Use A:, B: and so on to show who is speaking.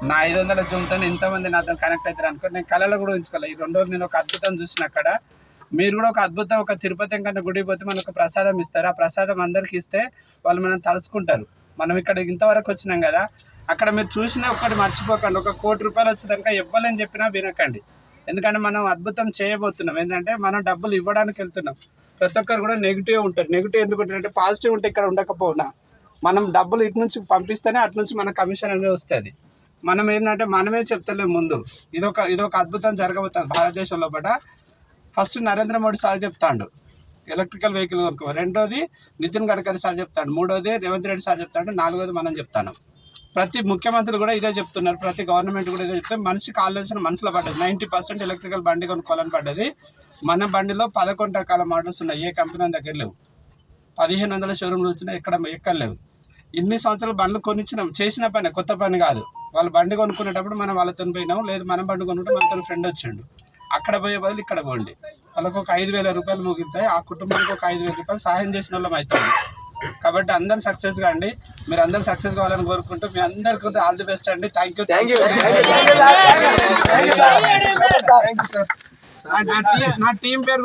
A: నా 500 జూమ్తో ఎంతమంది నాతో కనెక్ట్ అవుతారు అనుకో. నేను కళలో కూడా ఉంచుకోవాలి. ఈ 2 రోజులు నేను ఒక అద్భుతం చూసిన అక్కడ. మీరు కూడా ఒక అద్భుతం, ఒక తిరుపతి వెంకన్న గుడికి పోతే మనకు ప్రసాదం ఇస్తారు. ఆ ప్రసాదం అందరికి ఇస్తే వాళ్ళు మనం తలుసుకుంటారు. మనం ఇక్కడ ఇంతవరకు వచ్చినాం కదా, అక్కడ మీరు చూసినా ఒకటి మర్చిపోకండి. 1 కోటి రూపాయలు వచ్చేదాకా ఇవ్వాలని చెప్పినా వినకండి. ఎందుకంటే మనం అద్భుతం చేయబోతున్నాం. ఏంటంటే మనం డబ్బులు ఇవ్వడానికి వెళ్తున్నాం. ప్రతి ఒక్కరు కూడా నెగిటివ్ ఉంటారు. నెగిటివ్ ఎందుకు ఉంటారంటే పాజిటివ్ ఉంటే ఇక్కడ ఉండకపోయినా మనం డబ్బులు ఇటు నుంచి పంపిస్తేనే అటు నుంచి మన కమిషన్ అనేది వస్తుంది. మనం ఏంటంటే మనమే చెప్తలేము ముందు. ఇదొక అద్భుతం జరగబోతుంది భారతదేశంలో. ఫస్ట్ నరేంద్ర మోడీ సార్ చెప్తాడు ఎలక్ట్రికల్ వెహికల్ కొనుక్కో, 2వది నితిన్ గడ్కరీ సార్ చెప్తాడు, 3వది రేవంత్ రెడ్డి సార్ చెప్తాడు, 4వది మనం చెప్తాను. ప్రతి ముఖ్యమంత్రులు కూడా ఇదే చెప్తున్నారు, ప్రతి గవర్నమెంట్ కూడా ఇదే చెప్తారు. మనిషికి ఆలోచన మనసులో పడ్డది. 90% ఎలక్ట్రికల్ బండి కొనుక్కోవాలని పడ్డది. మన బండిలో 11 రకాల మోడల్స్ ఉన్నాయి. ఏ కంపెనీ దగ్గర లేవు. 1500 షోరూమ్లు వచ్చినాయి, ఎక్కడ లేవు. ఇన్ని సంవత్సరాలు బండ్లు కొనిచ్చినాం, చేసిన పని, కొత్త పని కాదు. వాళ్ళు బండి కొనుక్కునేటప్పుడు మనం వాళ్ళతో పోయినాం, లేదు మనం బండి కొనుక్కుంటే మనతో ఫ్రెండ్ వచ్చిండు. అక్కడ పోయే బదులు ఇక్కడ పోండి. వాళ్ళకు ఒక 5,000 రూపాయలు ముగిస్తాయి. ఆ కుటుంబానికి ఒక 5,000 రూపాయలు సహాయం చేసిన వాళ్ళం అవుతుంది. కాబట్టి అందరు సక్సెస్ కాండి. మీరు అందరు సక్సెస్ కావాలని కోరుకుంటూ మీ అందరికీ ఆల్ ది బెస్ట్ అండి. Thank you. నా టీం పేరు